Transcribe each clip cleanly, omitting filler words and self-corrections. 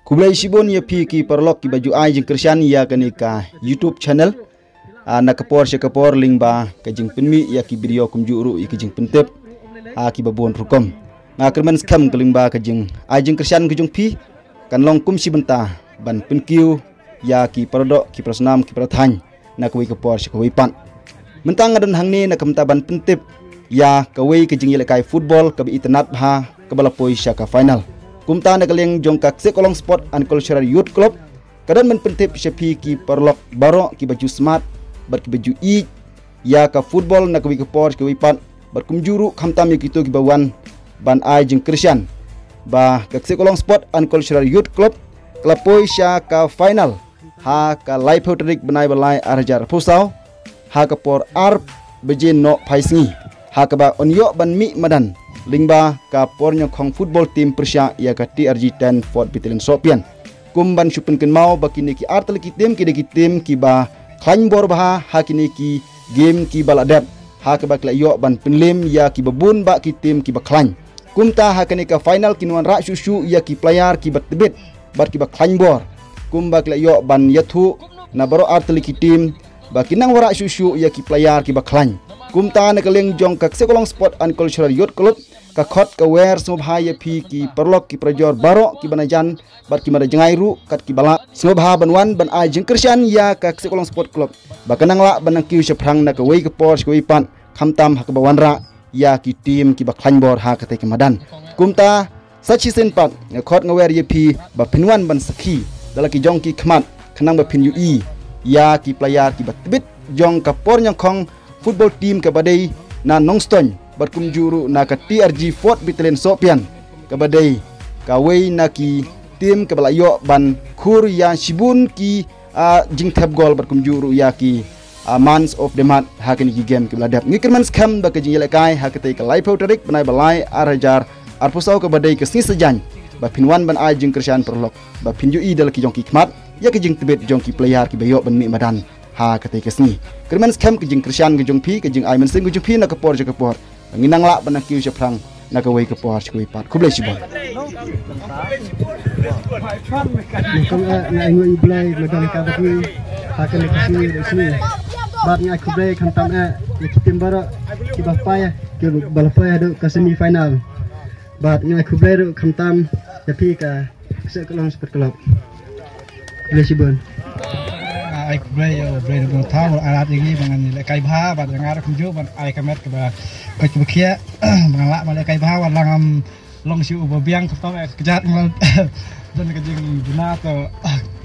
Kublai Shibon ya pi ki perlok ki baju ai jeng Krisyan ya kani ka YouTube channel na kapor syakapor lingba ka jeng penmi ya ki video kum juru ya ki jeng pentep ki babon rukom nga kerman skam kelingba ka jeng ai jeng Krisyan ki jeng pi kan long kum sibenta ban penkiu ya ki perdok ki prasnam ki prathany na kawi kapor syakawi pan mentang adan hangni na kamta ban pentep ya kawi ka jeng yelekai football ka bi internet ha ka balapoi syaka final kumta na kaleng jongkak sekolong sport and cultural youth club kadan men pentip syapi ki perlok baro ki baju smart bar ki baju i ya ka football na kawi kapor ki wipan bar kumjuru khamtam ki to ki bawan ban ai jeng Krisyan ba ka sekolong sport and cultural youth club klapoi sya ka final ha ka live hotrik banai balai arjar pusau ha ka por ar bejin no phaisngi ha ka ba onyo ban mi madan lingba ka pornyo khong football team Persya ya ka TRG 10 Fort Battalion Sopian kumban syupen ken mau bakini ki artel ki tim ki ba klan bor bah ha kini ki game ki baladap ha ka ba yo ban penlim ya ki babun ba ki tim ki ba klan kumta ha kini ka final kinuan ra susu ya ki player ki batbit bar ki ba klan bor kumba yo ban yathu na baro artel ki tim ba kinang wara susu ya ki player ki ba klan kumta na kaleng jong ka sekolong sport and cultural youth club ka khot ka wer smobha ya pi ki perlok ki prajor baro ki banajan bar ki mada jengairu kat ki bala smobha banwan ban ai jeng Krisyan ya ka sekolong sport club bakanang la banang kiu seprang na ka wei ka por ki pan khamtam ha ka bawanra ya ki tim ki ba klanbor ha ka te ki madan kumta sachi sen pat khot ngawer ya pi ba pinwan ban sakhi dala ki jong ki khmat khanang ba pin ui ya ki player ki ba tibit jong ka por nyang khong football team ka badai na nongston berkum juru na ka TRG Fort Battalion Sopian ka badai ka wei na ki tim ka balayo ban khur ya shibun ki jing thap gol berkum juru ya ki months of the month ha ki game ki bladap ngikirman skam ba ka jing yelekai ha ka te ka live hotrik banai balai arajar arpusau ka badai ka sni sejan ba pinwan ban ai jing Krisyan perlok ba pinju i dal ki jong ki khmat ya ki jing tibet jong ki player ki bayo ban mi madan ha kate kesni kermen skam ke jing Krisyan ke jong pi ke jing ai men sing ke jong pi na kapor je kapor nginang la ban kiu seprang na ka wei kapor je pat kublai sibon kom na ngui blai medal ka baki hakan kesni resmi bat ngai kublai khantam ki tim bara ki bapaya ki balapaya do ka semi final bat ngai kublai do khantam tapi ka sekolong sport club kublai sibon ai kublai blai do thau alat ini bangan le kai bha bat ngar kunju ban ai kamet ke ba ke bekia bangan la le kai bha wan langam long siu bo biang khom kejat mal dan ke jing duna to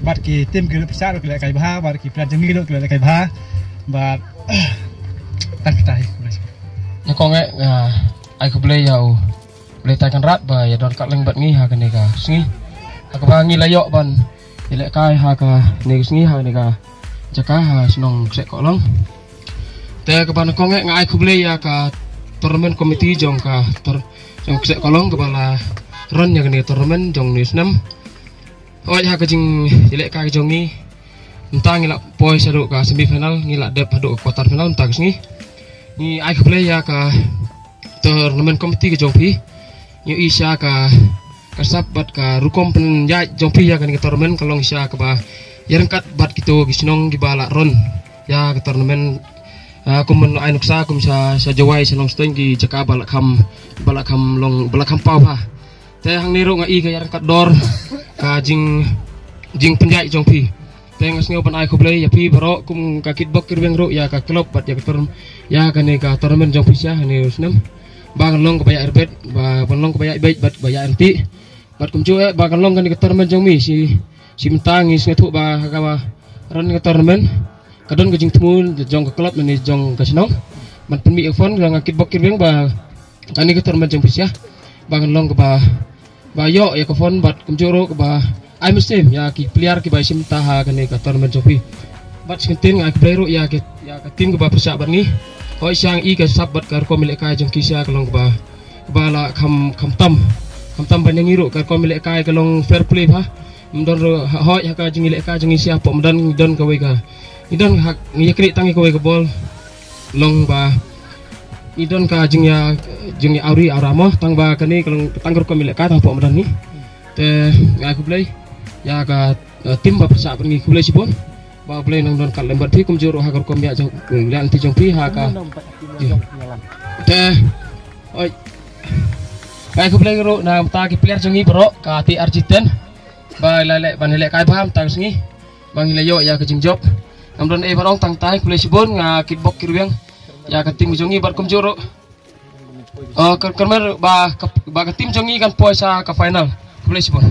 bat ki tim ke Persya ke le kai bha bat ki plan jengi do ke le kai bha bat tan kitai ya konge ai kublai yau blai tai kan rat ba ya don kat leng bat ngi ha ke ne ka sngi ha ka ba ngi la yo ban ile kai ha ka ne sngi ha ne ka jaka ha senong sek kolong te ke ban konge ngai kublai ya ka turnamen komiti jong ka jong sek kolong ke bala ron ya ne turnamen jong ni snam oi ha ka jing ile kai jong ni entang ngila poi sadu ka semi final ngila dep hadu quarter final entang sngi ni ai kublai ya ka turnamen komiti ke jong pi yu isya ka kasap bat ka rukom pen ya jong pi ya kan ke turnamen kalong isya ka ba yarangkat bat gitu gisnong di bala ron ya ke turnamen kumen ai nuksa kum sa jawai senong steng ki jaka balak kham long balak kham pau ha te hang nero ngai ka yarangkat dor ka jing penjai jong pi te ngasngo ban ai kublai ya pi baro kum ka kitbok kirbeng ro ya ka klub bat ya turn ya ka ne ka turnamen jong pi sia ne usnam bang long ka baya erbet ba long ka baya bait bat baya anti bat kum cu bang long kan ke turnamen jong mi si mentangi setu ba ka ran ke turnamen kadon ke jing temu jong ke klub ni jong ke senong man penmi phone nga kitbok kirbeng ba ani ke turnamen jong pi sia bang long ke ba yo ya ke phone bat kum joro ke ba ai muslim ya ki player ki ba sim taha kan ke turnamen jong pi bat sintin nga player ya ke tim ke ba Persya bat ni hoi sang i ke sabat kar ko milik kai jong kisya kalong ba la kham tam ban ngiru kar ko milik kai kalong fair play ha mdon hoi ka jing milik kai jong isya po mdan don ka wei ka idon hak yakri tangi ko wei ka bol long ba idon ka jing ya auri aramo tang ba kani kalau tanggur ko milek ka tang po madan ni te ngai kublai ya ka tim ba persa pergi kublai sibon ba blai nang don kal lembat pi kum juro ha ko kom ya jong lan ti jong pi ha ka te oi ngai kublai ro na ta ki player jongi bro ka ti arjiten ba lele ban lele kai paham tang singi bang hilayo ya ke jing job nam don e barong tang tai kublai sibon nga kickbox kirweng ya ka tim jongi bar kum juro kermer ba ka tim jongi kan poisa ka final kublai sibon